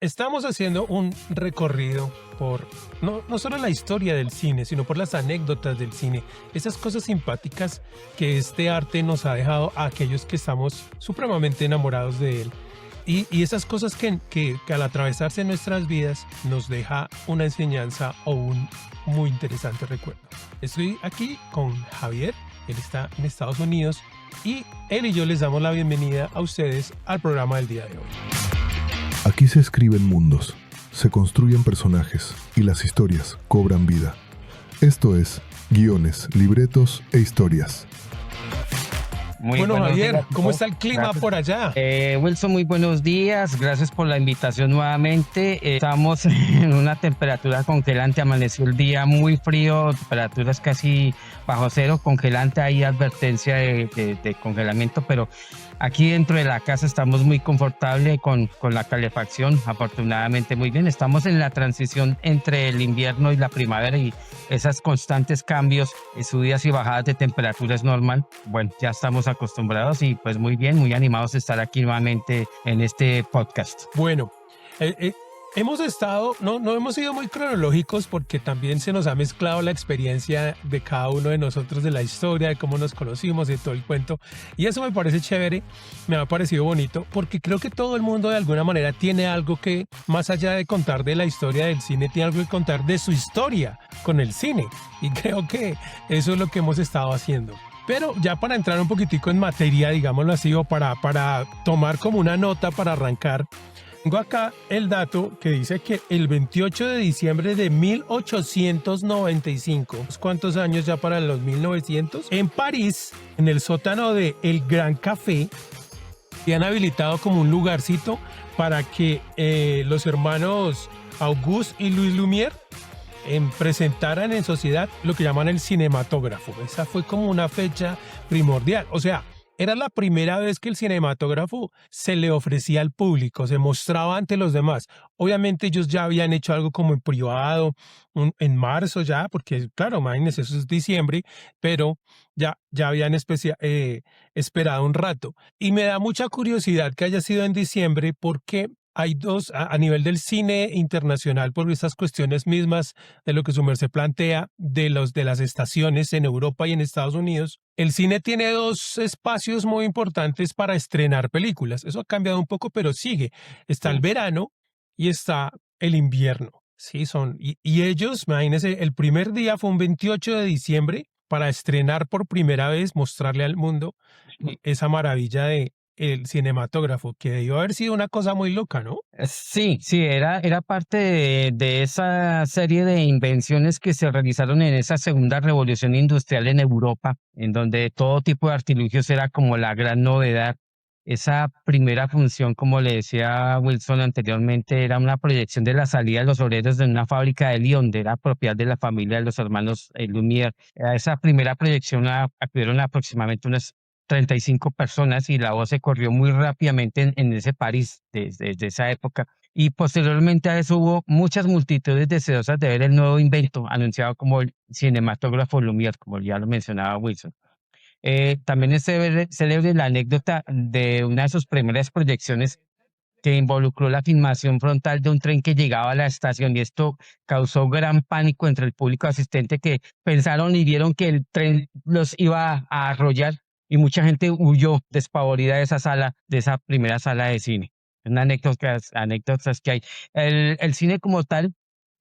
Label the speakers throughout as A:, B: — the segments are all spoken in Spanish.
A: Estamos haciendo un recorrido por no solo la historia del cine, sino por las anécdotas del cine, esas cosas simpáticas que este arte nos ha dejado a aquellos que estamos supremamente enamorados de él. Y esas cosas que al atravesarse nuestras vidas nos deja una enseñanza o un muy interesante recuerdo. Estoy aquí con Javier, él está en Estados Unidos y él y yo les damos la bienvenida a ustedes al programa del día de hoy.
B: Aquí se escriben mundos, se construyen personajes y las historias cobran vida. Esto es Guiones, Libretos e Historias.
A: Bueno, Javier, ¿cómo está el clima por allá?
C: Wilson, muy buenos días. Gracias por la invitación nuevamente. Estamos en una temperatura congelante. Amaneció el día muy frío, temperaturas casi bajo cero, congelante. Hay advertencia de congelamiento, pero aquí dentro de la casa estamos muy confortables con la calefacción. Afortunadamente muy bien. Estamos en la transición entre el invierno y la primavera y esos constantes cambios, subidas y bajadas de temperatura es normal. Bueno, ya estamos acostumbrados y pues muy bien, muy animados de estar aquí nuevamente en este podcast.
A: Bueno, hemos estado, no hemos sido muy cronológicos porque también se nos ha mezclado la experiencia de cada uno de nosotros, de la historia, de cómo nos conocimos, de todo el cuento. Y eso me parece chévere, me ha parecido bonito, porque creo que todo el mundo de alguna manera tiene algo que, más allá de contar de la historia del cine, tiene algo que contar de su historia con el cine. Y creo que eso es lo que hemos estado haciendo. Pero ya para entrar un poquitico en materia, digámoslo así, o para tomar como una nota para arrancar, tengo acá el dato que dice que el 28 de diciembre de 1895, ¿cuántos años ya para los 1900? En París, en el sótano de El Gran Café, habían habilitado como un lugarcito para que los hermanos Auguste y Louis Lumière presentaran en sociedad lo que llaman el cinematógrafo. Esa fue como una fecha primordial. O sea, era la primera vez que el cinematógrafo se le ofrecía al público, se mostraba ante los demás. Obviamente ellos ya habían hecho algo como en privado, en marzo ya, porque claro, imagínense, eso es diciembre, pero ya habían esperado un rato. Y me da mucha curiosidad que haya sido en diciembre porque hay dos, a nivel del cine internacional, por estas cuestiones mismas de lo que su merced plantea, de las estaciones en Europa y en Estados Unidos, el cine tiene dos espacios muy importantes para estrenar películas. Eso ha cambiado un poco, pero sigue. Está el verano y está el invierno. Sí, y ellos, imagínense, el primer día fue un 28 de diciembre para estrenar por primera vez, mostrarle al mundo esa maravilla de el cinematógrafo, que debió haber sido una cosa muy loca, ¿no?
C: Sí, era parte de esa serie de invenciones que se realizaron en esa segunda revolución industrial en Europa, en donde todo tipo de artilugios era como la gran novedad. Esa primera función, como le decía Wilson anteriormente, era una proyección de la salida de los obreros de una fábrica de Lyon, de era propiedad de la familia de los hermanos Lumière. A esa primera proyección acudieron aproximadamente unas 35 personas y la voz se corrió muy rápidamente en ese París desde esa época. Y posteriormente a eso hubo muchas multitudes deseosas de ver el nuevo invento anunciado como el cinematógrafo Lumière, como ya lo mencionaba Wilson. También es célebre la anécdota de una de sus primeras proyecciones que involucró la filmación frontal de un tren que llegaba a la estación y esto causó gran pánico entre el público asistente que pensaron y vieron que el tren los iba a arrollar y mucha gente huyó despavorida de esa sala, de esa primera sala de cine. Una anécdotas que hay. El cine como tal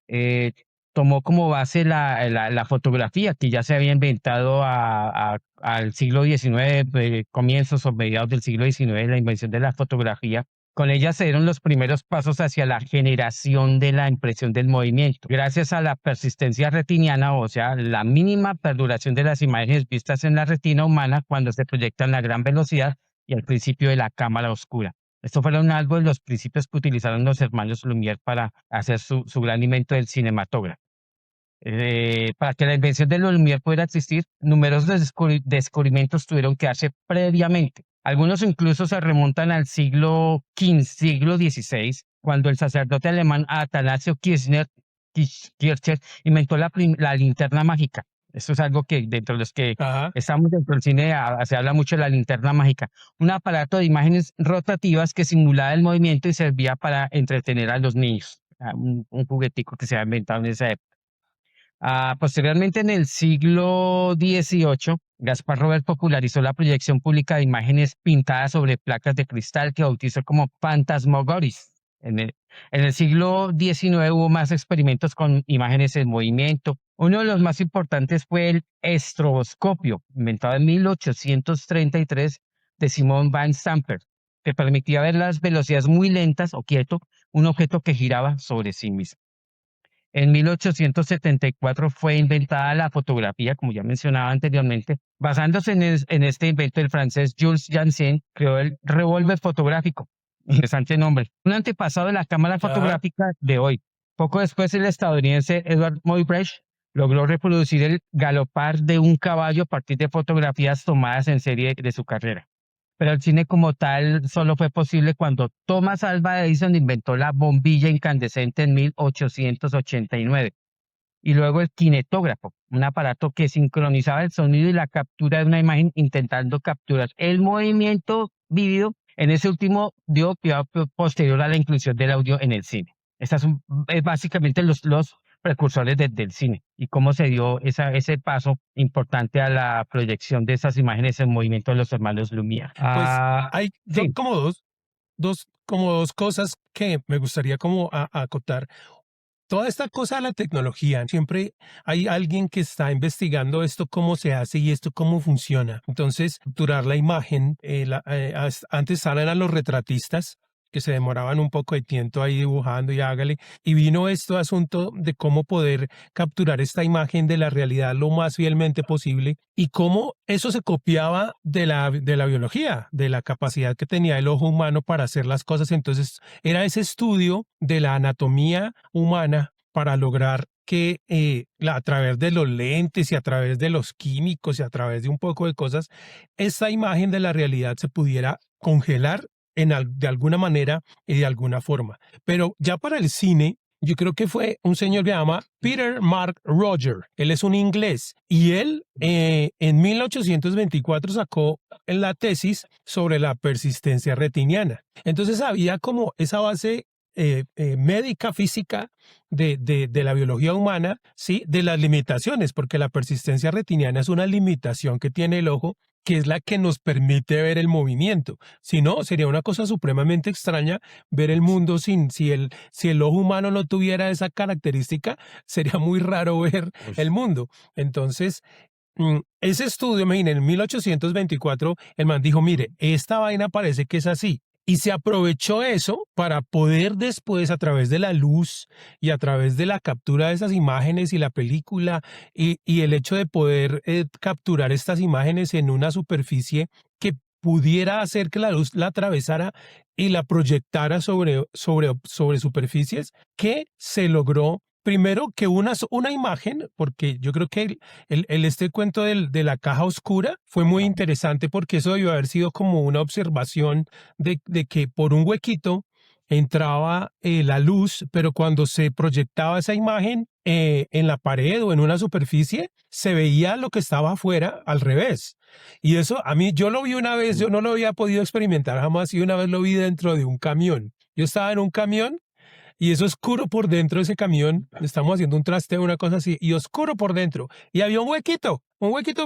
C: eh, tomó como base la fotografía que ya se había inventado al siglo XIX, comienzos o mediados del siglo XIX, la invención de la fotografía. Con ella se dieron los primeros pasos hacia la generación de la impresión del movimiento. Gracias a la persistencia retiniana, o sea, la mínima perduración de las imágenes vistas en la retina humana cuando se proyectan a gran velocidad y al principio de la cámara oscura. Estos fueron algo de los principios que utilizaron los hermanos Lumière para hacer su gran invento del cinematógrafo. Para que la invención de los Lumière pudiera existir, numerosos descubrimientos tuvieron que darse previamente. Algunos incluso se remontan al siglo XV, siglo XVI, cuando el sacerdote alemán Atanasio Kircher inventó la linterna mágica. Eso es algo que dentro de los que
A: Ajá.
C: estamos dentro del cine se habla mucho de la linterna mágica, un aparato de imágenes rotativas que simulaba el movimiento y servía para entretener a los niños. Un juguetico que se ha inventado en esa época. Posteriormente, en el siglo XVIII, Gaspar Robert popularizó la proyección pública de imágenes pintadas sobre placas de cristal que bautizó como fantasmagoris. En el siglo XIX hubo más experimentos con imágenes en movimiento. Uno de los más importantes fue el estroboscopio, inventado en 1833 de Simon Van Stamper, que permitía ver las velocidades muy lentas o quieto, un objeto que giraba sobre sí mismo. En 1874 fue inventada la fotografía, como ya mencionaba anteriormente. Basándose en este invento, el francés Jules Janssen creó el revólver fotográfico. Interesante nombre. Un antepasado de la cámara
A: Ajá.
C: fotográfica de hoy. Poco después, el estadounidense Edward Muybridge logró reproducir el galopar de un caballo a partir de fotografías tomadas en serie de su carrera. Pero el cine como tal solo fue posible cuando Thomas Alva Edison inventó la bombilla incandescente en 1889 y luego el kinetógrafo, un aparato que sincronizaba el sonido y la captura de una imagen intentando capturar el movimiento vivido. En ese último dio pie posterior a la inclusión del audio en el cine. Estas son básicamente los precursores del cine y cómo se dio ese paso importante a la proyección de esas imágenes en movimiento de los hermanos Lumière.
A: Pues hay
C: Sí,
A: como dos cosas que me gustaría como acotar. Toda esta cosa de la tecnología, siempre hay alguien que está investigando esto, cómo se hace y esto cómo funciona. Entonces, capturar la imagen, antes eran los retratistas que se demoraban un poco de tiempo ahí dibujando y hágale, y vino este asunto de cómo poder capturar esta imagen de la realidad lo más fielmente posible y cómo eso se copiaba de la biología, de la capacidad que tenía el ojo humano para hacer las cosas. Entonces, era ese estudio de la anatomía humana para lograr que a través de los lentes y a través de los químicos y a través de un poco de cosas, esta imagen de la realidad se pudiera congelar de alguna manera y de alguna forma. Pero ya para el cine, yo creo que fue un señor que se llama Peter Mark Roger. Él es un inglés y él en 1824 sacó la tesis sobre la persistencia retiniana. Entonces había como esa base médica, física de la biología humana, ¿sí? De las limitaciones, porque la persistencia retiniana es una limitación que tiene el ojo, que es la que nos permite ver el movimiento. Si no, sería una cosa supremamente extraña ver el mundo si el ojo humano no tuviera esa característica, sería muy raro ver el mundo. Entonces, ese estudio, imagínense, en 1824, el man dijo, mire, esta vaina parece que es así. Y se aprovechó eso para poder después, a través de la luz y a través de la captura de esas imágenes y la película y el hecho de poder capturar estas imágenes en una superficie que pudiera hacer que la luz la atravesara y la proyectara sobre superficies, que se logró. Primero que una imagen, porque yo creo que este cuento de la caja oscura fue muy interesante porque eso debió haber sido como una observación de que por un huequito entraba la luz, pero cuando se proyectaba esa imagen en la pared o en una superficie, se veía lo que estaba afuera al revés. Y eso a mí, yo lo vi una vez, yo no lo había podido experimentar jamás y una vez lo vi dentro de un camión. Yo estaba en un camión y es oscuro por dentro de ese camión, estamos haciendo un trasteo, una cosa así, y oscuro por dentro. Y había un huequito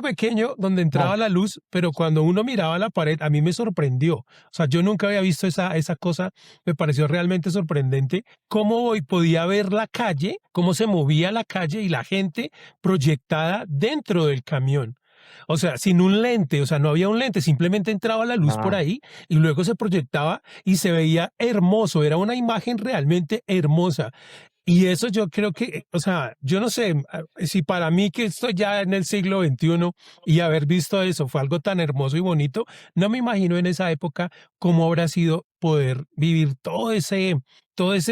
A: pequeño donde entraba la luz, pero cuando uno miraba la pared, a mí me sorprendió. O sea, yo nunca había visto esa cosa, me pareció realmente sorprendente, cómo hoy podía ver la calle, cómo se movía la calle y la gente proyectada dentro del camión. O sea, sin un lente, o sea, no había un lente, simplemente entraba la luz por ahí y luego se proyectaba y se veía hermoso, era una imagen realmente hermosa. Y eso yo creo que, o sea, yo no sé si para mí que estoy ya en el siglo XXI y haber visto eso fue algo tan hermoso y bonito, no me imagino en esa época cómo habrá sido poder vivir todo ese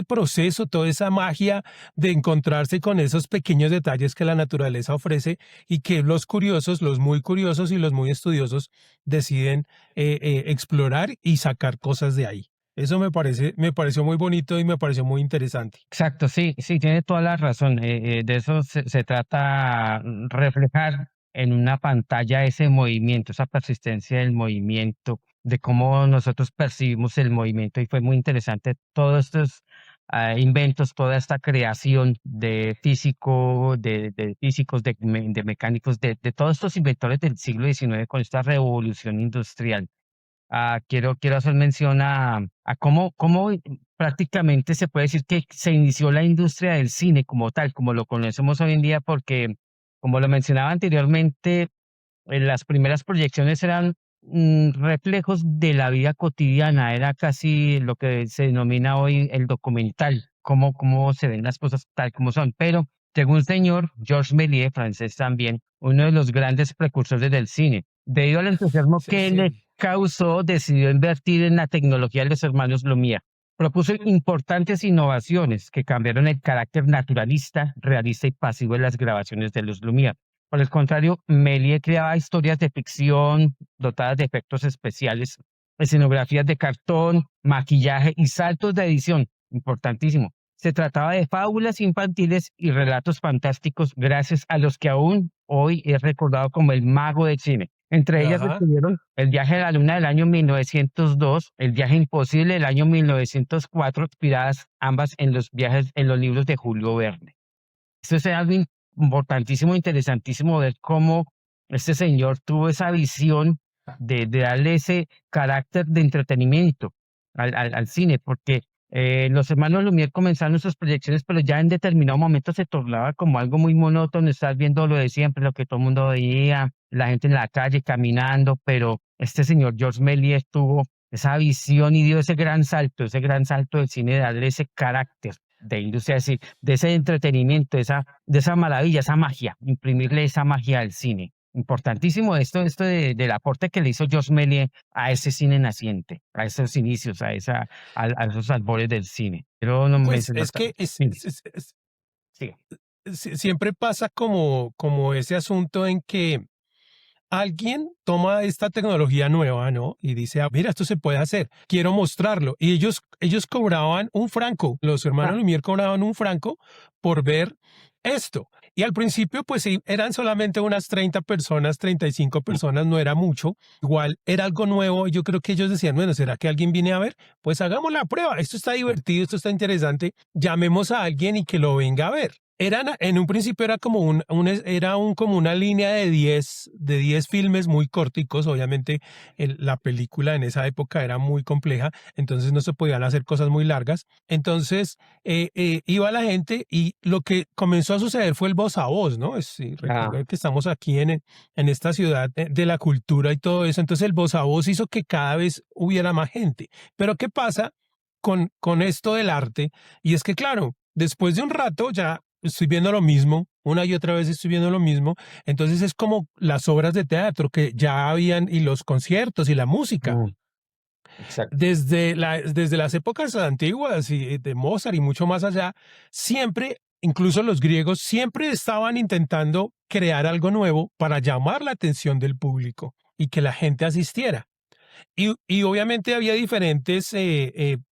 A: proceso, toda esa magia de encontrarse con esos pequeños detalles que la naturaleza ofrece y que los curiosos, los muy curiosos y los muy estudiosos deciden explorar y sacar cosas de ahí. Eso me pareció muy bonito y me pareció muy interesante.
C: Exacto, sí, sí, tiene toda la razón. De eso se trata, reflejar en una pantalla ese movimiento, esa persistencia del movimiento, de cómo nosotros percibimos el movimiento. Y fue muy interesante todos estos inventos, toda esta creación de de físicos, de mecánicos, de todos estos inventores del siglo XIX con esta revolución industrial. Quiero hacer mención a cómo prácticamente se puede decir que se inició la industria del cine como tal, como lo conocemos hoy en día, porque, como lo mencionaba anteriormente, las primeras proyecciones eran reflejos de la vida cotidiana, era casi lo que se denomina hoy el documental, cómo se ven las cosas tal como son. Pero según el señor Georges Méliès, francés también, uno de los grandes precursores del cine, debido al entusiasmo
A: Sí,
C: que le
A: sí.
C: causó, decidió invertir en la tecnología de los hermanos Lumière. Propuso importantes innovaciones que cambiaron el carácter naturalista, realista y pasivo de las grabaciones de los Lumière. Por el contrario, Méliès creaba historias de ficción dotadas de efectos especiales, escenografías de cartón, maquillaje y saltos de edición. Importantísimo. Se trataba de fábulas infantiles y relatos fantásticos, gracias a los que aún hoy es recordado como el mago del cine. Entre ellas
A: Ajá.
C: estuvieron El viaje a la luna del año 1902, El viaje imposible del año 1904, inspiradas ambas en en los libros de Julio Verne. Eso es algo importantísimo, interesantísimo ver cómo este señor tuvo esa visión de darle ese carácter de entretenimiento al cine, porque los hermanos Lumière comenzaron sus proyecciones, pero ya en determinado momento se tornaba como algo muy monótono, estar viendo lo de siempre, lo que todo el mundo veía, la gente en la calle caminando, pero este señor Georges Méliès tuvo esa visión y dio ese gran salto del cine, de darle ese carácter de industria, es decir, de ese entretenimiento, de esa maravilla, esa magia, imprimirle esa magia al cine. Importantísimo esto del aporte que le hizo Georges Méliès a ese cine naciente, a esos inicios, a esos albores del cine. Pero no
A: Pues
C: mencionar
A: es que
C: sí, sí.
A: siempre pasa como ese asunto en que alguien toma esta tecnología nueva, ¿no? Y dice, "Ah, mira, esto se puede hacer, quiero mostrarlo". Y ellos cobraban un franco, los hermanos
C: Ah,
A: Lumière cobraban un franco por ver esto. Y al principio, pues sí, eran solamente unas 30 personas, 35 personas, no era mucho. Igual era algo nuevo. Yo creo que ellos decían, bueno, ¿será que alguien viene a ver? Pues hagamos la prueba. Esto está divertido, esto está interesante. Llamemos a alguien y que lo venga a ver. En un principio era como como una línea de 10 filmes muy corticos. Obviamente la película en esa época era muy compleja, entonces no se podían hacer cosas muy largas. Entonces iba la gente y lo que comenzó a suceder fue el voz a voz, ¿no? Sí,
C: ah,
A: recuerden que estamos aquí en esta ciudad de la cultura y todo eso. Entonces el voz a voz hizo que cada vez hubiera más gente. Pero ¿qué pasa con esto del arte? Y es que, claro, después de un rato ya estoy viendo lo mismo, una y otra vez estoy viendo lo mismo. Entonces es como las obras de teatro que ya habían y los conciertos y la música.
C: mm, exacto.
A: Desde las épocas antiguas y de Mozart y mucho más allá, siempre, incluso los griegos, siempre estaban intentando crear algo nuevo para llamar la atención del público y que la gente asistiera. Y obviamente había diferentes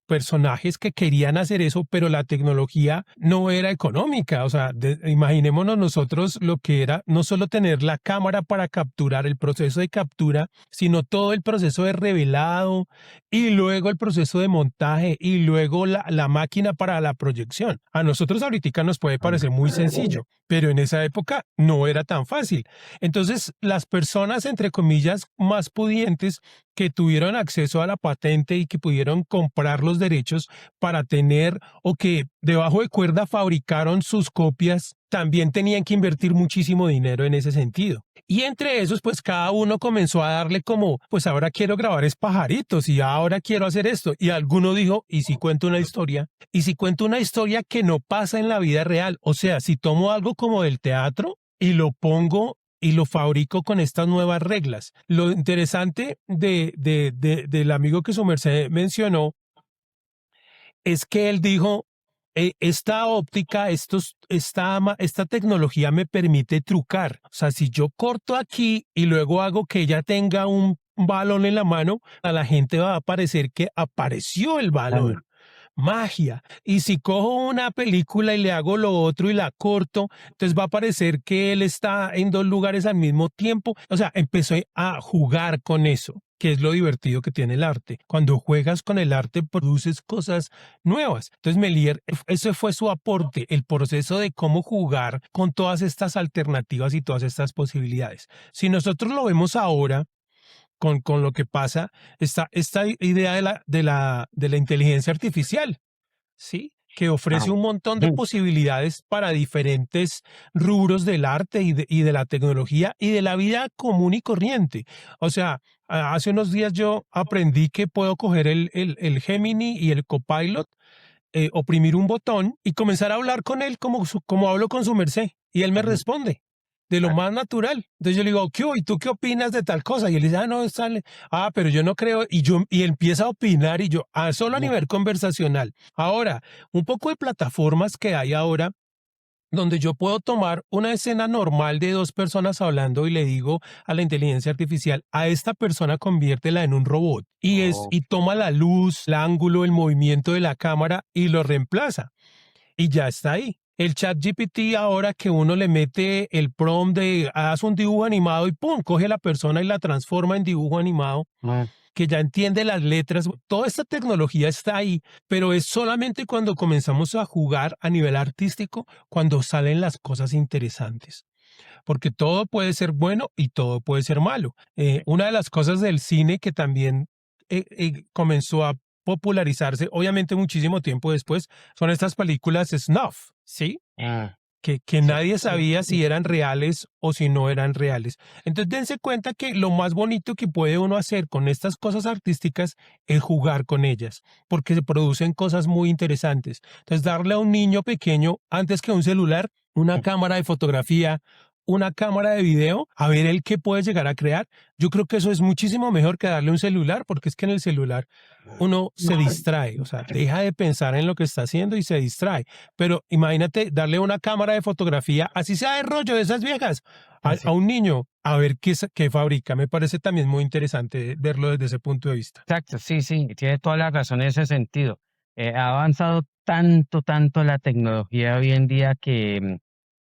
A: personajes que querían hacer eso, pero la tecnología no era económica. O sea, imaginémonos nosotros lo que era no solo tener la cámara para capturar el proceso de captura, sino todo el proceso de revelado y luego el proceso de montaje y luego la máquina para la proyección. A nosotros ahorita nos puede parecer muy sencillo, pero en esa época no era tan fácil. Entonces, las personas, entre comillas, más pudientes que tuvieron acceso a la patente y que pudieron comprar los derechos para tener o que debajo de cuerda fabricaron sus copias, también tenían que invertir muchísimo dinero en ese sentido. Y entre esos, pues cada uno comenzó a darle como, pues ahora quiero grabar es pajaritos y ahora quiero hacer esto. Y alguno dijo, ¿y si cuento una historia? ¿Y si cuento una historia que no pasa en la vida real? O sea, si tomo algo como del teatro y lo pongo y lo fabrico con estas nuevas reglas. Lo interesante del amigo que su merced mencionó es que él dijo, esta óptica, esta tecnología me permite trucar. O sea, si yo corto aquí y luego hago que ella tenga un balón en la mano, a la gente va a parecer que apareció el balón. Magia. Y si cojo una película y le hago lo otro y la corto, entonces va a parecer que él está en dos lugares al mismo tiempo. O sea, empecé a jugar con eso, que es lo divertido que tiene el arte. Cuando juegas con el arte, produces cosas nuevas. Entonces, Melier, ese fue su aporte, el proceso de cómo jugar con todas estas alternativas y todas estas posibilidades. Si nosotros lo vemos ahora, con lo que pasa, esta idea de la inteligencia artificial, ¿sí? Que ofrece un montón de posibilidades para diferentes rubros del arte y de la tecnología y de la vida común y corriente. O sea, hace unos días yo aprendí que puedo coger el Gemini y el Copilot, oprimir un botón y comenzar a hablar con él como hablo con su merced. Y él me responde de lo más natural. Entonces yo le digo, ¿qué? ¿Y tú qué opinas de tal cosa? Y él dice, no, sale. Pero yo no creo. Y empieza a opinar y yo, solo a nivel conversacional. Ahora, un poco de plataformas que hay ahora donde yo puedo tomar una escena normal de dos personas hablando y le digo a la inteligencia artificial, a esta persona conviértela en un robot y toma la luz, el ángulo, el movimiento de la cámara y lo reemplaza. Y ya está ahí. El chat GPT ahora que uno le mete el prompt de haz un dibujo animado y pum, coge a la persona y la transforma en dibujo animado, que ya entiende las letras, toda esta tecnología está ahí, pero es solamente cuando comenzamos a jugar a nivel artístico, cuando salen las cosas interesantes. Porque todo puede ser bueno y todo puede ser malo. Una de las cosas del cine que también comenzó a popularizarse, obviamente muchísimo tiempo después, son estas películas snuff, ¿sí? Que nadie sabía si eran reales o si no eran reales. Entonces dense cuenta que lo más bonito que puede uno hacer con estas cosas artísticas es jugar con ellas, porque se producen cosas muy interesantes. Entonces darle a un niño pequeño, antes que un celular, una cámara de fotografía, una cámara de video, a ver el qué puede llegar a crear. Yo creo que eso es muchísimo mejor que darle un celular, porque es que en el celular uno se distrae, o sea, deja de pensar en lo que está haciendo y se distrae. Pero imagínate darle una cámara de fotografía, así sea de rollo de esas viejas, a un niño, a ver qué fabrica. Me parece también muy interesante verlo desde ese punto de vista.
C: Exacto, sí, sí, tiene toda la razón en ese sentido. Ha avanzado tanto la tecnología hoy en día que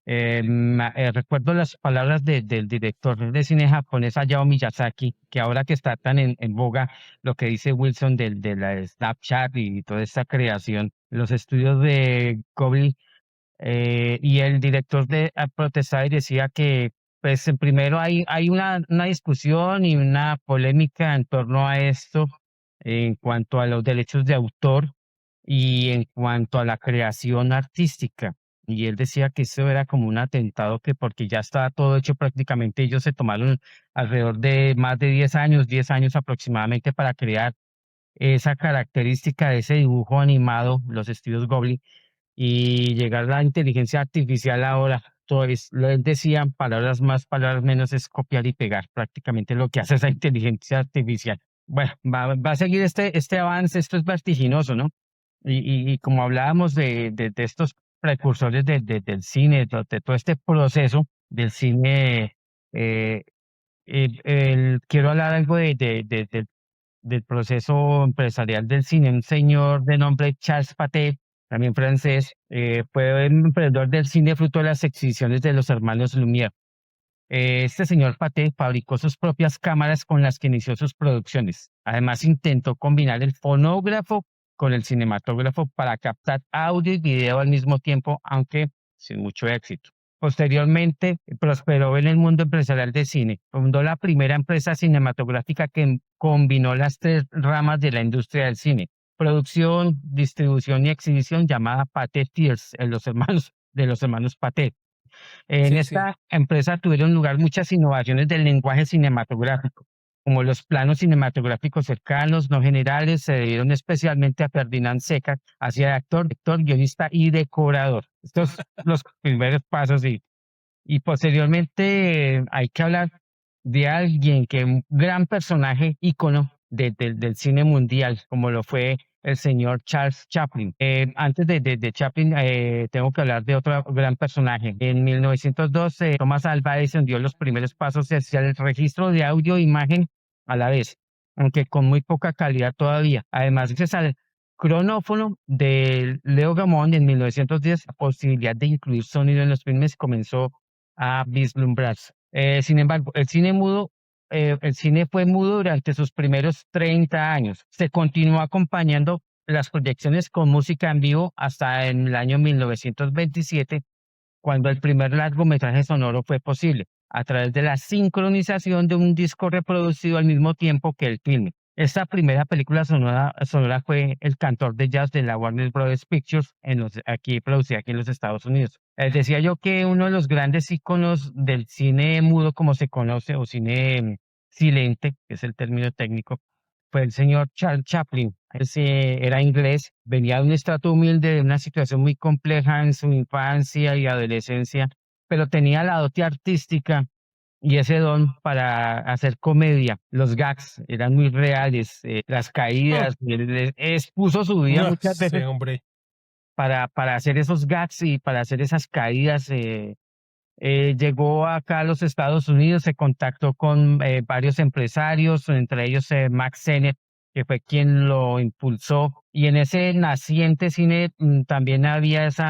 C: recuerdo las palabras del director de cine japonés Hayao Miyazaki, que ahora que está tan en boga lo que dice Wilson de la Snapchat y toda esta creación, los estudios de Ghibli, y el director de protestaba y decía que pues primero hay una discusión y una polémica en torno a esto en cuanto a los derechos de autor y en cuanto a la creación artística. Y él decía que eso era como un atentado, que porque ya estaba todo hecho prácticamente, ellos se tomaron alrededor de más de 10 años aproximadamente para crear esa característica de ese dibujo animado, los estudios Ghibli, y llegar a la inteligencia artificial ahora. Él decía, palabras más, palabras menos, es copiar y pegar prácticamente lo que hace esa inteligencia artificial. Bueno, va a seguir este avance, esto es vertiginoso, ¿no? Y como hablábamos de estos precursores del cine, de todo este proceso del cine, eh, quiero hablar algo del proceso empresarial del cine. Un señor de nombre Charles Pathé, también francés, fue un emprendedor del cine fruto de las exhibiciones de los hermanos Lumière. Este señor Pathé fabricó sus propias cámaras con las que inició sus producciones. Además, intentó combinar el fonógrafo con el cinematógrafo para captar audio y video al mismo tiempo, aunque sin mucho éxito. Posteriormente, prosperó en el mundo empresarial de cine. Fundó la primera empresa cinematográfica que combinó las tres ramas de la industria del cine: producción, distribución y exhibición, llamada Pathé Theatres, de los hermanos Pathé. En
A: Sí, sí.
C: esta empresa tuvieron lugar muchas innovaciones del lenguaje cinematográfico, como los planos cinematográficos cercanos, no generales. Se debieron especialmente a Ferdinand Seca, hacía de actor, director, guionista y decorador. Estos son los primeros pasos, y posteriormente hay que hablar de alguien que un gran personaje, ícono del cine mundial, como lo fue el señor Charles Chaplin. Antes de Chaplin, tengo que hablar de otro gran personaje. En 1912, Thomas Alva Edison dio los primeros pasos hacia el registro de audio e imagen a la vez, aunque con muy poca calidad todavía. Además, gracias al cronófono de Leo Gamón en 1910, la posibilidad de incluir sonido en los filmes comenzó a vislumbrarse. Sin embargo, el cine fue mudo durante sus primeros 30 años. Se continuó acompañando las proyecciones con música en vivo hasta en el año 1927, cuando el primer largometraje sonoro fue posible, a través de la sincronización de un disco reproducido al mismo tiempo que el filme. Esta primera película sonora fue El cantor de jazz de la Warner Brothers Pictures, producida aquí en los Estados Unidos. Decía yo que uno de los grandes íconos del cine mudo, como se conoce, o cine silente, que es el término técnico, fue el señor Charles Chaplin. Era inglés, venía de un estrato humilde, de una situación muy compleja en su infancia y adolescencia, pero tenía la dote artística y ese don para hacer comedia. Los gags eran muy reales, las
A: Oh,
C: caídas, y él expuso su vida
A: no
C: muchas veces
A: sé, hombre.
C: para hacer esos gags y para hacer esas caídas. Llegó acá a los Estados Unidos, se contactó con varios empresarios, entre ellos Max Sennett, que fue quien lo impulsó. Y en ese naciente cine también había ese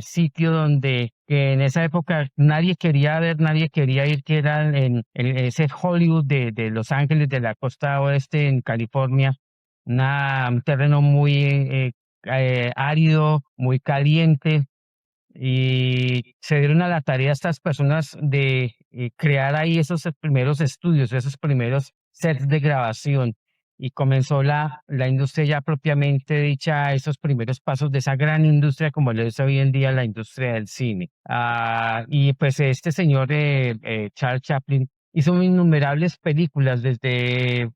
C: sitio donde que en esa época nadie quería ver, nadie quería ir, que era en ese Hollywood de Los Ángeles, de la costa oeste en California, un terreno muy árido, muy caliente, y se dieron a la tarea estas personas de crear ahí esos primeros estudios, esos primeros sets de grabación. Y comenzó la industria ya propiamente dicha, esos primeros pasos de esa gran industria como lo es hoy en día la industria del cine. Y pues este señor Charles Chaplin hizo innumerables películas, desde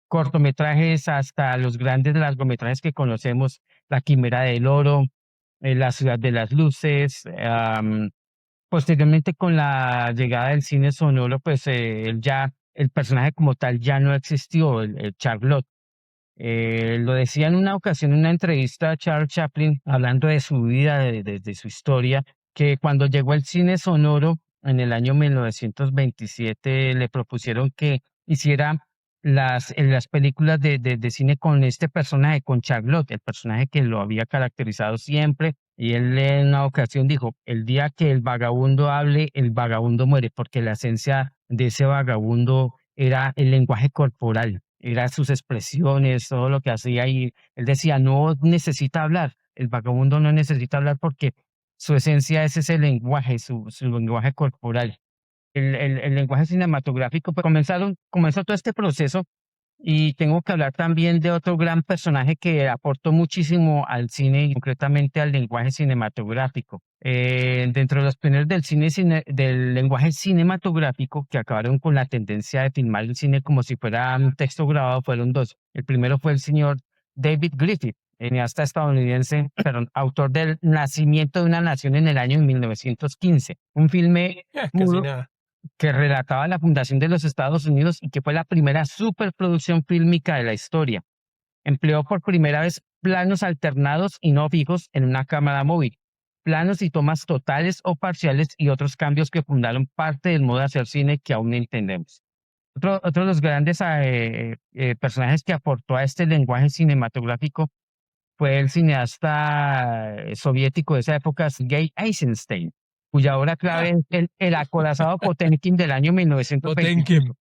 C: cortometrajes hasta los grandes largometrajes que conocemos, La Quimera del Oro, La Ciudad de las Luces. Posteriormente, con la llegada del cine sonoro, pues el personaje como tal ya no existió, el Charlotte. Lo decía en una ocasión en una entrevista a Charles Chaplin, hablando de su vida, de su historia, que cuando llegó el cine sonoro en el año 1927 le propusieron que hiciera las películas de cine con este personaje, con Charlotte, el personaje que lo había caracterizado siempre. Y él en una ocasión dijo: el día que el vagabundo hable, el vagabundo muere, porque la esencia de ese vagabundo era el lenguaje corporal, eran sus expresiones, todo lo que hacía. Y él decía, no necesita hablar, el vagabundo no necesita hablar porque su esencia es ese lenguaje, su lenguaje corporal. El lenguaje cinematográfico, pues comenzó todo este proceso. Y tengo que hablar también de otro gran personaje que aportó muchísimo al cine y concretamente al lenguaje cinematográfico. Dentro de los pioneros del lenguaje cinematográfico que acabaron con la tendencia de filmar el cine como si fuera un texto grabado, fueron dos. El primero fue el señor David Griffith, cineasta estadounidense, perdón, autor del Nacimiento de una Nación en el año 1915, un filme
A: Casi
C: mudo
A: nada.
C: que relataba la fundación de los Estados Unidos y que fue la primera superproducción fílmica de la historia. Empleó por primera vez planos alternados y no fijos en una cámara móvil, planos y tomas totales o parciales y otros cambios que fundaron parte del modo de hacer cine que aún no entendemos. Otro de los grandes personajes que aportó a este lenguaje cinematográfico fue el cineasta soviético de esa época, Sergei Eisenstein, cuya obra clave
A: Ah,
C: es el acorazado Potemkin del año
A: Potemkin.
C: 1925.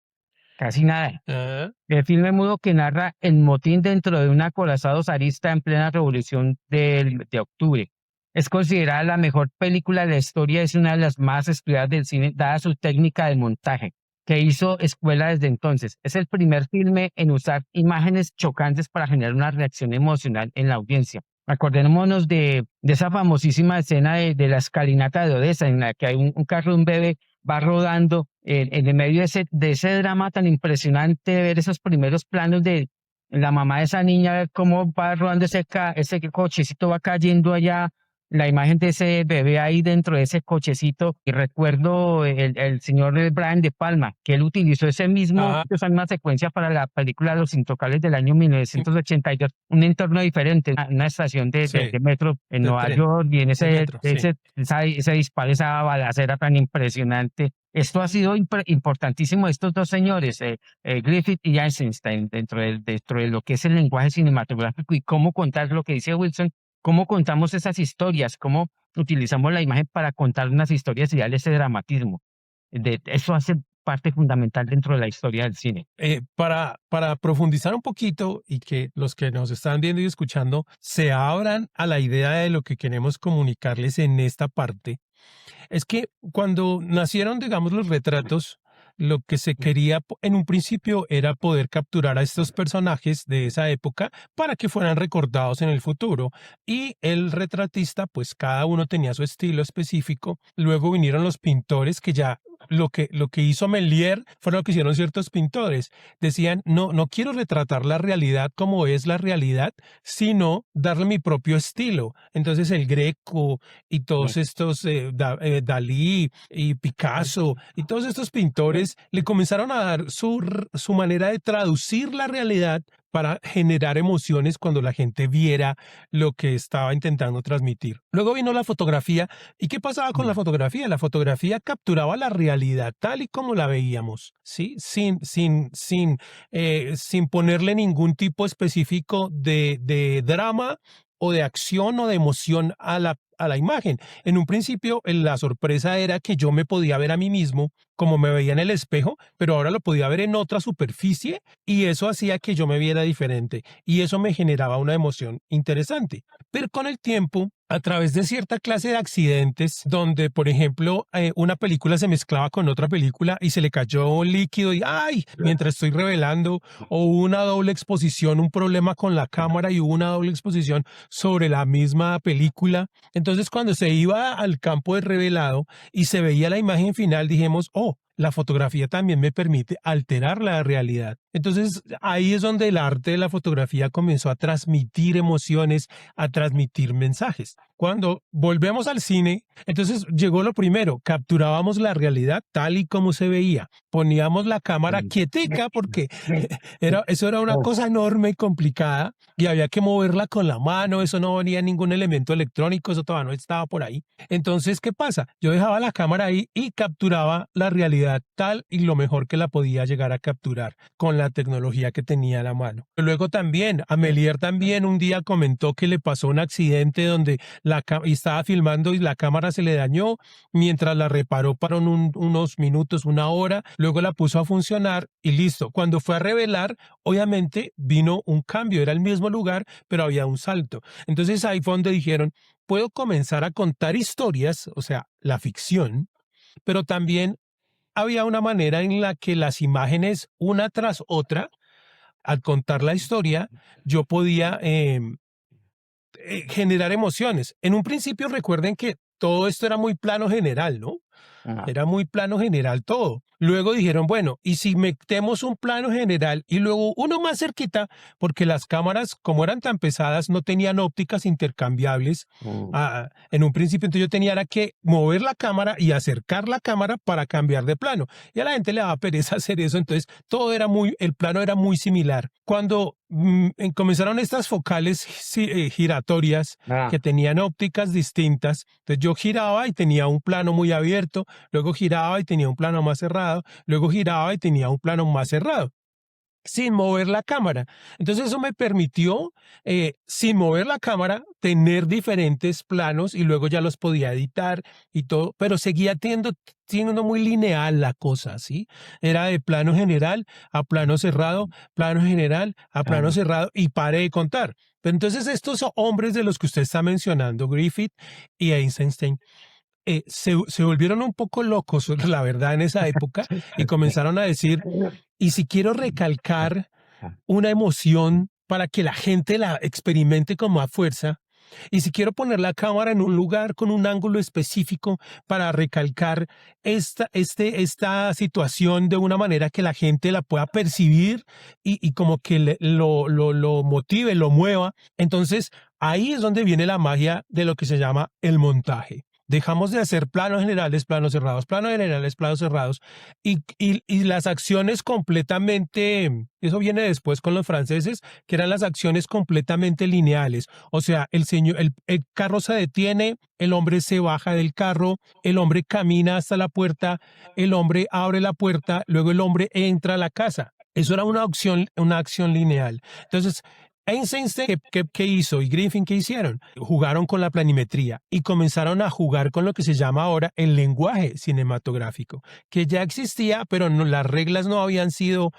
C: Casi nada.
A: Ah,
C: El filme mudo que narra el motín dentro de un acorazado zarista en plena revolución de octubre. Es considerada la mejor película de la historia, es una de las más estudiadas del cine, dada su técnica de montaje, que hizo escuela desde entonces. Es el primer filme en usar imágenes chocantes para generar una reacción emocional en la audiencia. Acordémonos de esa famosísima escena de la escalinata de Odessa, en la que hay un carro de un bebé va rodando en el medio de ese drama tan impresionante, ver esos primeros planos de la mamá de esa niña, ver cómo va rodando ese cochecito, va cayendo allá la imagen de ese bebé ahí dentro de ese cochecito. Y recuerdo el señor Brian De Palma, que él utilizó
A: Ah,
C: esa misma secuencia para la película Los Intocables del año 1982. Un entorno diferente, una estación
A: sí,
C: de metro en
A: de
C: Nueva
A: tren,
C: York, y en
A: de metro, sí.
C: ese disparo, esa balacera tan impresionante. Esto ha sido importantísimo, estos dos señores, Griffith y Eisenstein, dentro de lo que es el lenguaje cinematográfico y cómo contar lo que dice Wilson, cómo contamos esas historias, cómo utilizamos la imagen para contar unas historias y darle ese dramatismo. Eso hace parte fundamental dentro de la historia del cine.
A: Para profundizar un poquito y que los que nos están viendo y escuchando se abran a la idea de lo que queremos comunicarles en esta parte, es que cuando nacieron, digamos, los retratos, lo que se quería en un principio era poder capturar a estos personajes de esa época para que fueran recordados en el futuro. Y el retratista, pues cada uno tenía su estilo específico. Luego vinieron los pintores que ya lo que hizo Melier fue lo que hicieron ciertos pintores. Decían, no, no quiero retratar la realidad como es la realidad, sino darle mi propio estilo. Entonces el Greco y todos estos Dalí y Picasso y todos estos pintores le comenzaron a dar su manera de traducir la realidad para generar emociones cuando la gente viera lo que estaba intentando transmitir. Luego vino la fotografía. ¿Y qué pasaba con la fotografía? La fotografía capturaba la realidad tal y como la veíamos, ¿sí? Sin ponerle ningún tipo específico de drama o de acción o de emoción a la imagen. En un principio, la sorpresa era que yo me podía ver a mí mismo como me veía en el espejo, pero ahora lo podía ver en otra superficie y eso hacía que yo me viera diferente y eso me generaba una emoción interesante. Pero con el tiempo, a través de cierta clase de accidentes, donde, por ejemplo, una película se mezclaba con otra película y se le cayó un líquido y ¡ay! Mientras estoy revelando, o hubo una doble exposición, un problema con la cámara y hubo una doble exposición sobre la misma película. Entonces, cuando se iba al campo de revelado y se veía la imagen final, dijimos, oh, la fotografía también me permite alterar la realidad. Entonces, ahí es donde el arte de la fotografía comenzó a transmitir emociones, a transmitir mensajes. Cuando volvemos al cine, entonces llegó lo primero, capturábamos la realidad tal y como se veía. Poníamos la cámara quietica porque eso era una cosa enorme y complicada y había que moverla con la mano, eso no venía ningún elemento electrónico, eso todavía no estaba por ahí. Entonces, ¿qué pasa? Yo dejaba la cámara ahí y capturaba la realidad tal y lo mejor que la podía llegar a capturar con la tecnología que tenía a la mano. Luego también, Amelier también un día comentó que le pasó un accidente donde y estaba filmando y la cámara se le dañó, mientras la reparó para unos minutos, una hora, luego la puso a funcionar y listo. Cuando fue a revelar, obviamente vino un cambio, era el mismo lugar, pero había un salto. Entonces ahí fue donde dijeron, puedo comenzar a contar historias, o sea, la ficción, pero también había una manera en la que las imágenes, una tras otra, al contar la historia, yo podía generar emociones. En un principio recuerden que todo esto era muy plano general, ¿no? Era muy plano general todo. Luego dijeron, bueno, ¿y si metemos un plano general y luego uno más cerquita? Porque las cámaras, como eran tan pesadas, no tenían ópticas intercambiables. En un principio, entonces yo tenía que mover la cámara y acercar la cámara para cambiar de plano. Y a la gente le daba pereza hacer eso, entonces el plano era muy similar. Cuando comenzaron estas focales giratorias que tenían ópticas distintas, entonces yo giraba y tenía un plano muy abierto, luego giraba y tenía un plano más cerrado, luego giraba y tenía un plano más cerrado, sin mover la cámara. Entonces eso me permitió, sin mover la cámara, tener diferentes planos y luego ya los podía editar y todo, pero seguía siendo muy lineal la cosa, ¿sí? Era de plano general a plano cerrado, plano general a plano cerrado y paré de contar. Pero entonces estos hombres de los que usted está mencionando, Griffith y Eisenstein, se volvieron un poco locos, la verdad, en esa época y comenzaron a decir, ¿y si quiero recalcar una emoción para que la gente la experimente con más fuerza? Y si quiero poner la cámara en un lugar con un ángulo específico para recalcar esta situación de una manera que la gente la pueda percibir y como que lo motive, lo mueva, entonces Ahí es donde viene la magia de lo que se llama el montaje. Dejamos de hacer planos generales, planos cerrados, planos generales, planos cerrados, y las acciones completamente, eso viene después con los franceses, que eran las acciones completamente lineales. O sea, el carro se detiene, el hombre se baja del carro, el hombre camina hasta la puerta, el hombre abre la puerta, luego el hombre entra a la casa. Eso era una acción lineal. Entonces, Einstein, ¿qué hizo? Y Griffin, ¿qué hicieron? Jugaron con la planimetría y comenzaron a jugar con lo que se llama ahora el lenguaje cinematográfico, que ya existía, pero las reglas no habían sido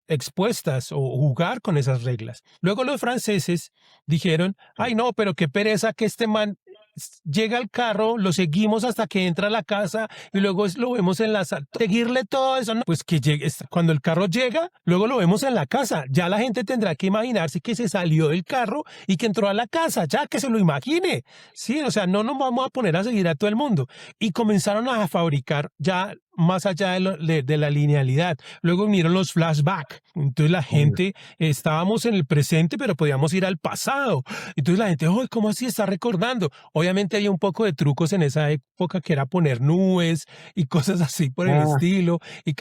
A: expuestas o jugar con esas reglas. Luego los franceses dijeron, ay no, pero qué pereza que este man llega al carro, lo seguimos hasta que entra a la casa y luego lo vemos en la sala. Seguirle todo eso, ¿no? Pues que llegue, cuando el carro llega, luego lo vemos en la casa. Ya la gente tendrá que imaginarse que se salió del carro y que entró a la casa, ya que se lo imagine. Sí, o sea, no nos vamos a poner a seguir a todo el mundo. Y comenzaron a fabricar ya más allá de la linealidad. Luego vinieron los flashbacks. Entonces la gente, estábamos en el presente, pero podíamos ir al pasado. Entonces la gente, oh, ¿cómo así está recordando? Obviamente había un poco de trucos en esa época que era poner nubes y cosas así por el estilo, y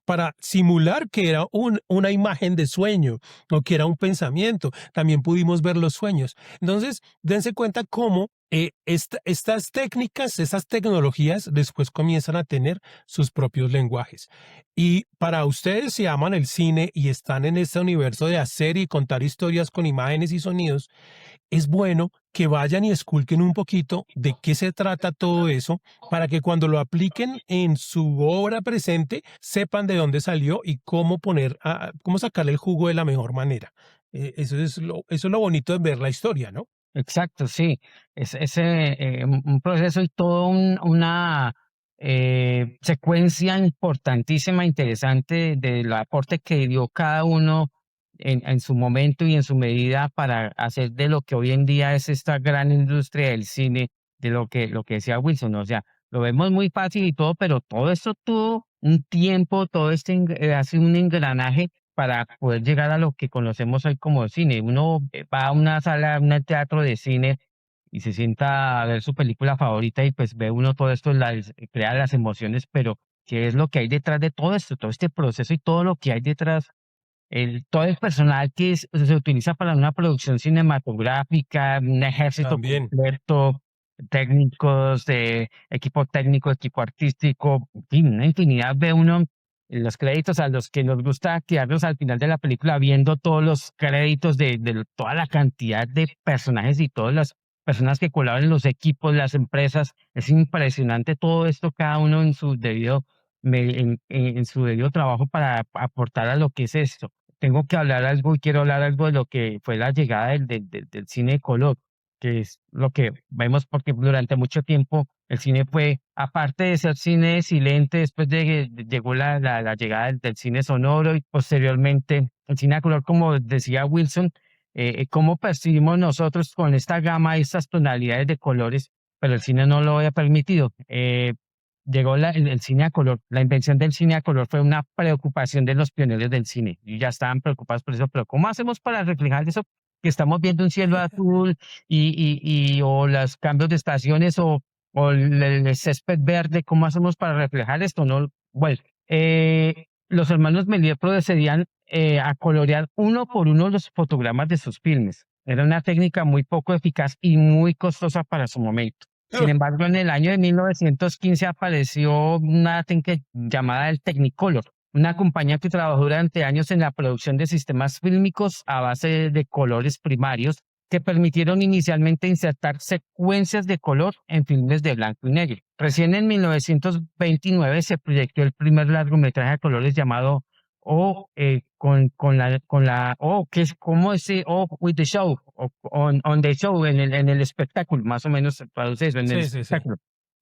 A: para simular que era una imagen de sueño o que era un pensamiento. También pudimos ver los sueños. Entonces, dense cuenta cómo estas técnicas, esas tecnologías después comienzan a tener sus propios lenguajes. Y para ustedes, si aman el cine y están en este universo de hacer y contar historias con imágenes y sonidos, es bueno que vayan y esculquen un poquito de qué se trata todo eso para que cuando lo apliquen en su obra presente sepan de dónde salió y cómo cómo sacarle el jugo de la mejor manera. Eso es lo bonito de ver la historia, ¿no?
C: Exacto, sí. Es un proceso y toda una secuencia importantísima, interesante del aporte que dio cada uno en su momento y en su medida para hacer de lo que hoy en día es esta gran industria del cine, de lo que decía Wilson. O sea, lo vemos muy fácil y todo, pero todo esto tuvo un tiempo, todo hace un engranaje para poder llegar a lo que conocemos hoy como cine. Uno va a una sala, a un teatro de cine y se sienta a ver su película favorita y pues ve uno todo esto, crea las emociones, pero ¿qué es lo que hay detrás de todo esto? Todo este proceso y todo lo que hay detrás, todo el personal que se utiliza para una producción cinematográfica, un ejército
A: También,
C: completo, técnicos, equipo técnico, equipo artístico, en fin, una infinidad. Ve uno en los créditos a los que nos gusta quedarnos al final de la película viendo todos los créditos de toda la cantidad de personajes y todas las personas que colaboran en los equipos, las empresas. Es impresionante todo esto, cada uno en su en su debido trabajo para aportar a lo que es esto. Tengo que hablar algo y quiero hablar algo de lo que fue la llegada del cine de color, que es lo que vemos porque durante mucho tiempo el cine fue, aparte de ser cine silente, después llegó la llegada del cine sonoro y posteriormente el cine a color, como decía Wilson, cómo percibimos nosotros con esta gama, estas tonalidades de colores, pero el cine no lo había permitido. Llegó el cine a color. La invención del cine a color fue una preocupación de los pioneros del cine. Y ya estaban preocupados por eso, pero ¿cómo hacemos para reflejar eso? Que estamos viendo un cielo azul o los cambios de estaciones o el césped verde, ¿cómo hacemos para reflejar esto? No, bueno, los hermanos Méliès procedían a colorear uno por uno los fotogramas de sus filmes. Era una técnica muy poco eficaz y muy costosa para su momento. Sin embargo, en el año de 1915 apareció una técnica llamada el Technicolor, una compañía que trabajó durante años en la producción de sistemas fílmicos a base de colores primarios que permitieron inicialmente insertar secuencias de color en filmes de blanco y negro. Recién en 1929 se proyectó el primer largometraje a colores llamado que es como ese with the show, on the show, en el espectáculo, más o menos se traduce eso, en el
A: sí, sí, sí.
C: espectáculo.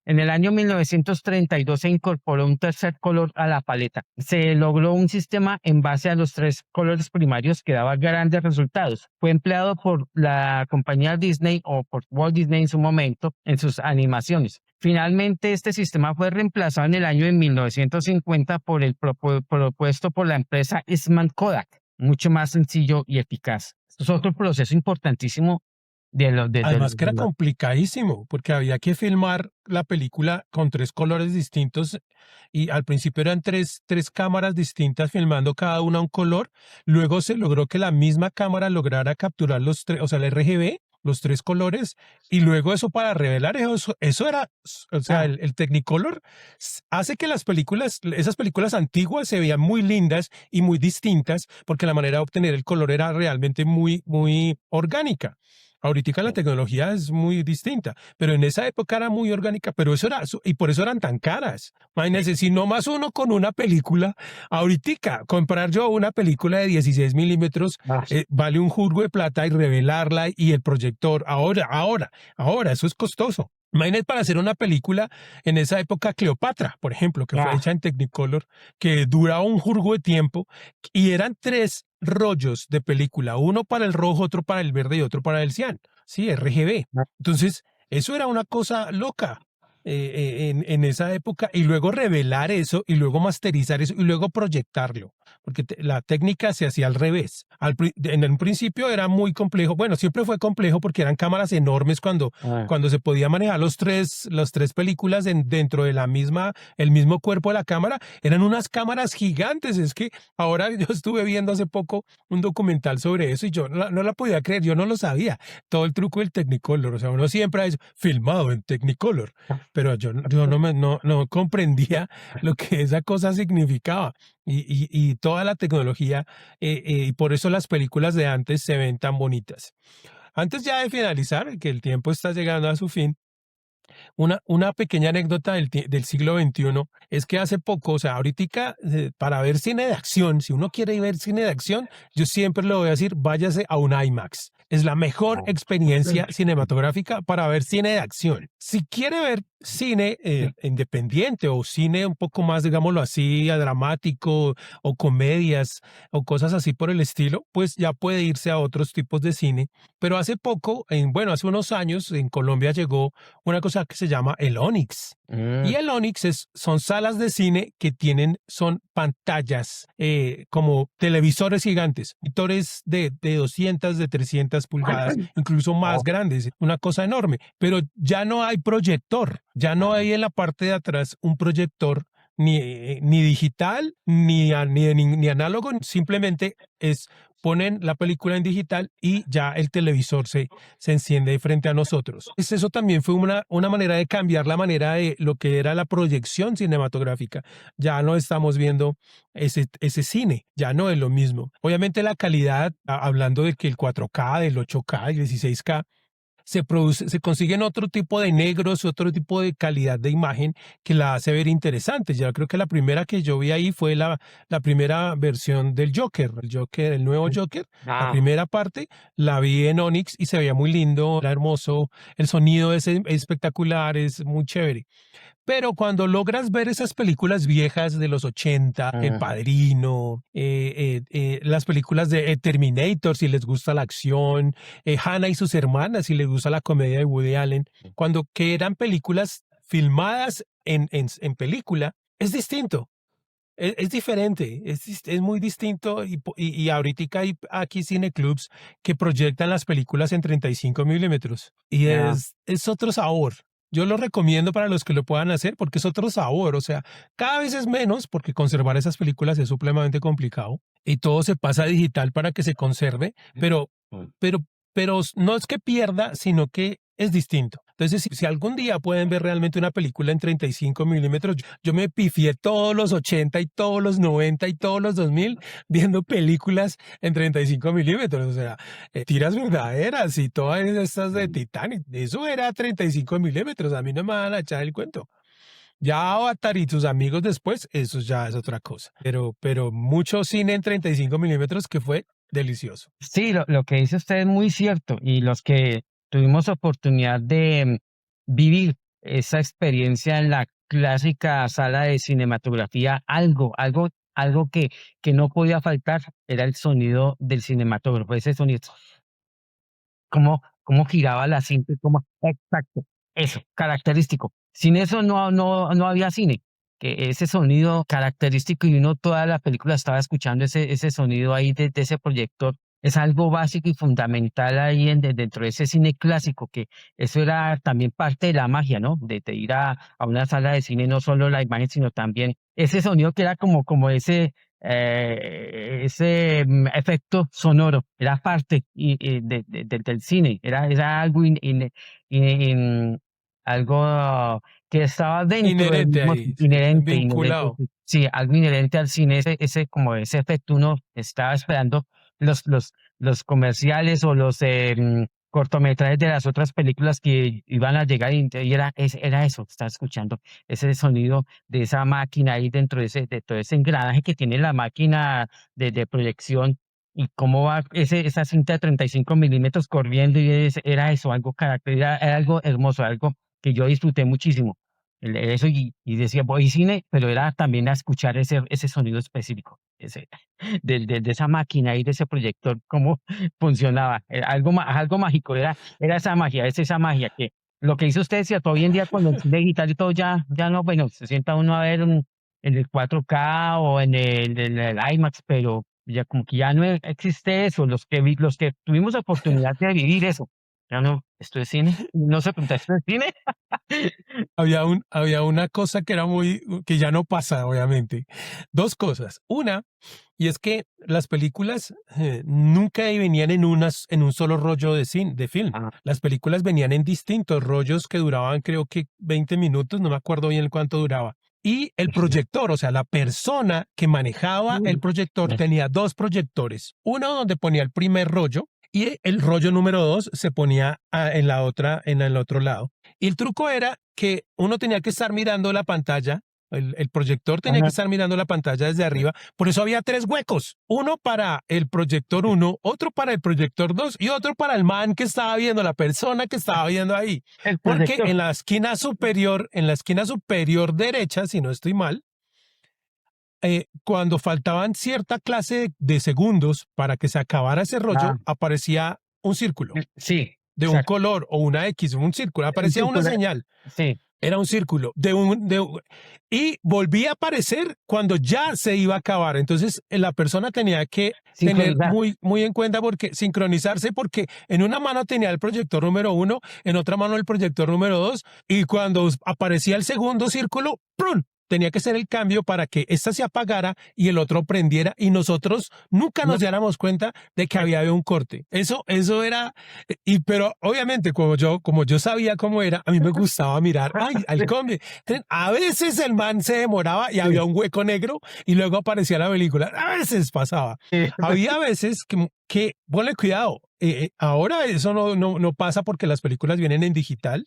C: En el año 1932 se incorporó un tercer color a la paleta. Se logró un sistema en base a los tres colores primarios que daba grandes resultados. Fue empleado por la compañía Disney o por Walt Disney en su momento en sus animaciones. Finalmente, este sistema fue reemplazado en el año de 1950 por el propuesto por la empresa Eastman Kodak, mucho más sencillo y eficaz. Esto es otro proceso importantísimo
A: Además que era complicadísimo, porque había que filmar la película con 3 colores distintos y al principio eran tres cámaras distintas filmando cada una un color. Luego se logró que la misma cámara lograra capturar los tres, o sea, el RGB, los 3 colores, y luego eso para revelar eso era, o sea, el Technicolor hace que esas películas antiguas se vean muy lindas y muy distintas, porque la manera de obtener el color era realmente muy, muy orgánica. Ahorita la tecnología es muy distinta, pero en esa época era muy orgánica, pero y por eso eran tan caras. Imagínense, si no más uno con una película, ahorita comprar yo una película de 16 milímetros vale un jurgo de plata y revelarla y el proyector, ahora, eso es costoso. Imagínense para hacer una película en esa época Cleopatra, por ejemplo, que fue hecha en Technicolor, que duraba un jurgo de tiempo y eran 3 rollos de película, uno para el rojo, otro para el verde y otro para el cian, sí, RGB. Entonces, eso era una cosa loca en esa época, y luego revelar eso, y luego masterizar eso, y luego proyectarlo, porque la técnica se hacía al revés. En un principio era muy complejo, bueno, siempre fue complejo porque eran cámaras enormes cuando se podía manejar las tres películas dentro de el mismo cuerpo de la cámara, eran unas cámaras gigantes. Es que ahora yo estuve viendo hace poco un documental sobre eso y yo no la podía creer, yo no lo sabía, todo el truco del Technicolor, o sea, uno siempre ha filmado en Technicolor, pero yo no comprendía lo que esa cosa significaba y toda la tecnología, y por eso las películas de antes se ven tan bonitas. Antes ya de finalizar, que el tiempo está llegando a su fin, una pequeña anécdota del siglo XXI es que hace poco, o sea, ahorita para ver cine de acción, si uno quiere ver cine de acción, yo siempre le voy a decir, váyase a un IMAX. Es la mejor experiencia cinematográfica para ver cine de acción. Si quiere ver cine independiente o cine un poco más, digámoslo así, dramático o comedias o cosas así por el estilo, pues ya puede irse a otros tipos de cine. Pero hace poco, hace unos años, en Colombia llegó una cosa que se llama el Onyx. Y el Onyx son salas de cine que son pantallas como televisores gigantes, monitores de 200, de 300 pulgadas, incluso más grandes, una cosa enorme. Pero ya no hay proyector, ya no hay en la parte de atrás un proyector ni digital, ni análogo, simplemente ponen la película en digital y ya el televisor se enciende frente a nosotros. Eso también fue una manera de cambiar la manera de lo que era la proyección cinematográfica. Ya no estamos viendo ese cine, ya no es lo mismo. Obviamente la calidad, hablando de que el 4K, del 8K, el 16K, se consiguen otro tipo de negros, otro tipo de calidad de imagen que la hace ver interesante. Yo creo que la primera que yo vi ahí fue la primera versión del Joker, el nuevo Joker. La primera parte la vi en Onyx y se veía muy lindo, era hermoso, el sonido es espectacular, es muy chévere. Pero cuando logras ver esas películas viejas de los 80, El Padrino, las películas de Terminator, si les gusta la acción, Hannah y sus hermanas, si les gusta la comedia de Woody Allen, que eran películas filmadas en película, es distinto. Es diferente, es muy distinto y ahorita hay aquí cineclubs que proyectan las películas en 35 milímetros y es otro sabor. Yo lo recomiendo para los que lo puedan hacer porque es otro sabor, o sea, cada vez es menos porque conservar esas películas es supremamente complicado y todo se pasa a digital para que se conserve, pero no es que pierda, sino que es distinto. Entonces, si algún día pueden ver realmente una película en 35 milímetros, yo me pifié todos los 80 y todos los 90 y todos los 2000 viendo películas en 35 milímetros. O sea, tiras verdaderas y todas estas de Titanic, eso era 35 milímetros. A mí no me van a echar el cuento. Ya Avatar y sus amigos después, eso ya es otra cosa. Pero mucho cine en 35 milímetros que fue delicioso.
C: Sí, lo que dice usted es muy cierto y los que tuvimos oportunidad de vivir esa experiencia en la clásica sala de cinematografía, algo que no podía faltar era el sonido del cinematógrafo, ese sonido, cómo giraba la cinta, exacto, eso, característico. Sin eso no había cine, que ese sonido característico y uno toda la película estaba escuchando ese sonido ahí de ese proyector. es algo básico y fundamental ahí dentro de ese cine clásico, que eso era también parte de la magia, ¿no? De ir a una sala de cine, no solo la imagen, sino también ese sonido que era como ese efecto sonoro, era parte del cine, era algo, algo que estaba dentro del
A: Inherente
C: mismo,
A: ahí, sí,
C: inherente,
A: vinculado.
C: sí, algo inherente al cine, como ese efecto uno estaba esperando los comerciales o los cortometrajes de las otras películas que iban a llegar y era eso, estaba escuchando ese sonido de esa máquina ahí dentro de todo ese engranaje que tiene la máquina de proyección y cómo va esa cinta de 35 milímetros corriendo y era eso, algo era algo hermoso, algo que yo disfruté muchísimo. Eso y decía, voy cine, pero era también a escuchar ese sonido específico, de esa máquina y de ese proyector, cómo funcionaba. Era algo mágico, era esa magia, es esa magia que lo que hizo usted es cierto, hoy en día con el cine digital y todo ya no, bueno, se sienta uno a ver en el 4K o en el IMAX, pero ya como que ya no existe eso, los que tuvimos la oportunidad de vivir eso. Ya no, esto es cine, no se pregunta, ¿esto es cine?
A: Había una cosa que era que ya no pasa, obviamente. Dos cosas. Una, y es que las películas nunca venían en un solo rollo de film.
C: Ah,
A: Las películas venían en distintos rollos que duraban, creo que 20 minutos, no me acuerdo bien cuánto duraba. Y el proyector, o sea, la persona que manejaba el proyector tenía dos proyectores. Uno donde ponía el primer rollo y el rollo número 2 se ponía en el otro lado. Y el truco era que uno tenía que estar mirando la pantalla, el proyector tenía que
C: ajá.
A: estar mirando la pantalla desde arriba, por eso había tres huecos, uno para el proyector 1, otro para el proyector 2 y otro para el man que estaba viendo, la persona que estaba viendo ahí.
C: El
A: Porque
C: proyector.
A: en la esquina superior derecha, si no estoy mal, cuando faltaban cierta clase de segundos para que se acabara ese rollo,
C: Ah,
A: aparecía un círculo
C: sí,
A: de un
C: exacto.
A: color o una X, un círculo,
C: El
A: aparecía una
C: círculo,
A: señal,
C: sí,
A: era un círculo y volvía a aparecer cuando ya se iba a acabar. Entonces la persona tenía que tener
C: sincronizar.
A: muy en cuenta porque sincronizarse porque en una mano tenía el proyector número 1, en otra mano el proyector número 2 y cuando aparecía el segundo círculo, ¡prum!, tenía que ser el cambio para que esta se apagara y el otro prendiera y nosotros nunca
C: No,
A: nos diéramos cuenta de que había un corte. Eso era, pero obviamente como yo sabía cómo era, a mí me gustaba mirar, ay, al cambio. A veces el man se demoraba y
C: sí,
A: había un hueco negro y luego aparecía la película. A veces pasaba.
C: sí.
A: Había veces que ponle cuidado. Ahora eso no pasa porque las películas vienen en digital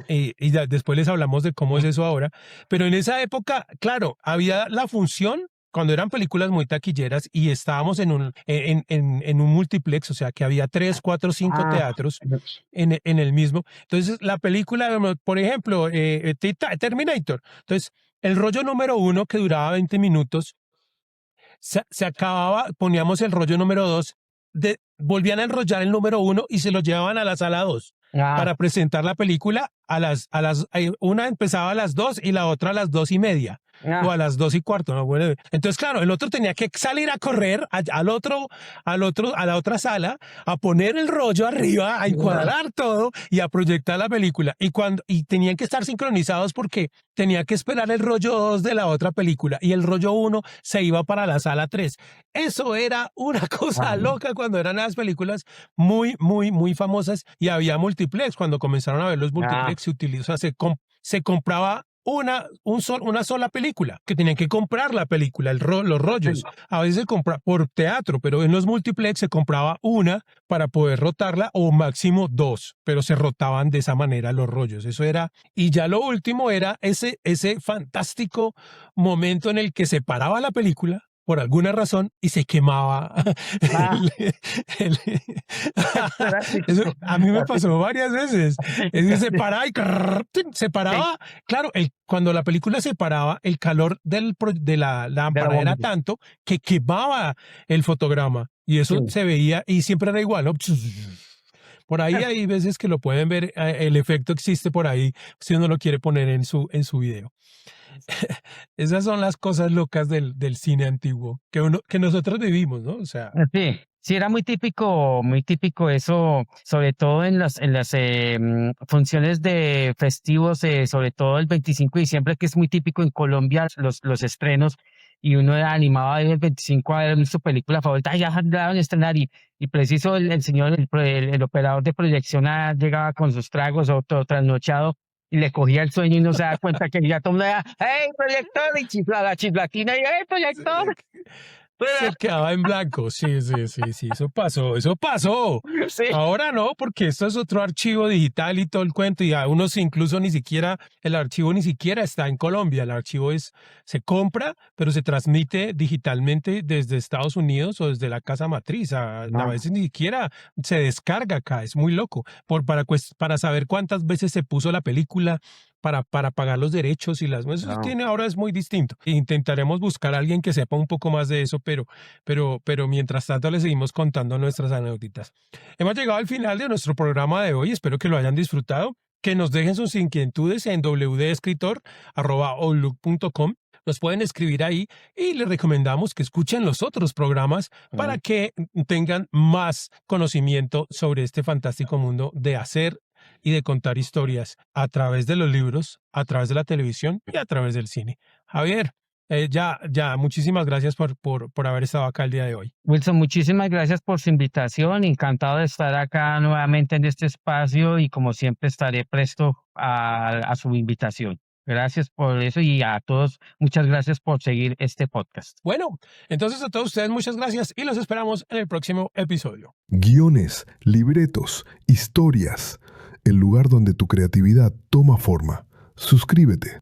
A: y después les hablamos de cómo es eso ahora. Pero en esa época, claro, había la función cuando eran películas muy taquilleras y estábamos en un multiplex, o sea, que había 3, 4, 5
C: Ah,
A: teatros en el mismo. Entonces, la película, por ejemplo, Terminator. Entonces, el rollo número 1 que duraba 20 minutos, se acababa, poníamos el rollo número 2, volvían a enrollar el número 1 y se lo llevaban a la sala 2
C: ah,
A: para presentar la película una empezaba a las 2 y la otra a las 2:30 o
C: ah,
A: a las 2:15, ¿no? Bueno, entonces, claro, el otro tenía que salir a correr a la otra sala, a poner el rollo arriba, a
C: ah,
A: encuadrar todo y a proyectar la película. Y tenían que estar sincronizados porque tenía que esperar el rollo 2 de la otra película y el rollo 1 se iba para la sala 3. Eso era una cosa
C: ah,
A: loca cuando eran las películas muy famosas y había multiplex. Cuando comenzaron a ver los
C: ah,
A: multiplex, se compraba una sola película, que tenían que comprar la película, los rollos.
C: sí,
A: A veces se compra por teatro, pero en los multiplex se compraba una para poder rotarla o máximo dos, pero se rotaban de esa manera los rollos. Eso era. Y ya lo último era ese fantástico momento en el que se paraba la película por alguna razón y se quemaba.
C: ah,
A: el- el-
C: era así,
A: Eso a mí me
C: así,
A: pasó varias veces. Es que se
C: así,
A: paraba y se
C: sí,
A: paraba. Claro, cuando la película se paraba, el calor de la
C: de la
A: lámpara era
C: bombilla,
A: tanto que quemaba el fotograma. Y
C: sí.
A: eso se veía y siempre era igual, ¿no? Por ahí hay veces que lo pueden ver, el efecto existe por ahí si uno lo quiere poner en su video. Esas son las cosas locas del cine antiguo que nosotros vivimos, ¿no? O sea,
C: Sí, Sí, era muy típico eso, sobre todo en las funciones de festivos, sobre todo el 25 de diciembre, que es muy típico en Colombia, los estrenos, y uno era animado a ir el 25 a ver su película favorita, ya van a estrenar, y preciso el señor, el operador de proyección llegaba con sus tragos o todo trasnochado, y le cogía el sueño y no se da cuenta que ya todo el mundo era, ¡hey, proyector! Y chifla la chiflatina, y ¡hey, proyector!
A: Se quedaba en blanco. Sí, sí, sí, sí, eso pasó, eso pasó.
C: Sí.
A: Ahora no, porque esto es otro archivo digital y todo el cuento, y a unos incluso ni siquiera, el archivo ni siquiera está en Colombia, el archivo se compra, pero se transmite digitalmente desde Estados Unidos o desde la casa matriz, a veces ni siquiera se descarga acá, es muy loco, para saber cuántas veces se puso la película, para pagar los derechos y eso tiene ahora es muy distinto. Intentaremos buscar a alguien que sepa un poco más de eso, pero mientras tanto les seguimos contando nuestras anécdotas. Hemos llegado al final de nuestro programa de hoy, espero que lo hayan disfrutado, que nos dejen sus inquietudes en wdescritor@outlook.com. Nos pueden escribir ahí y les recomendamos que escuchen los otros programas para que tengan más conocimiento sobre este fantástico mundo de hacer y de contar historias a través de los libros, a través de la televisión y a través del cine. Javier, muchísimas gracias por haber estado acá el día de hoy.
C: Wilson, muchísimas gracias por su invitación. Encantado de estar acá nuevamente en este espacio y como siempre estaré presto a su invitación. Gracias por eso y a todos, muchas gracias por seguir este podcast.
A: Bueno, entonces a todos ustedes muchas gracias y los esperamos en el próximo episodio.
B: Guiones, libretos, historias, el lugar donde tu creatividad toma forma. Suscríbete.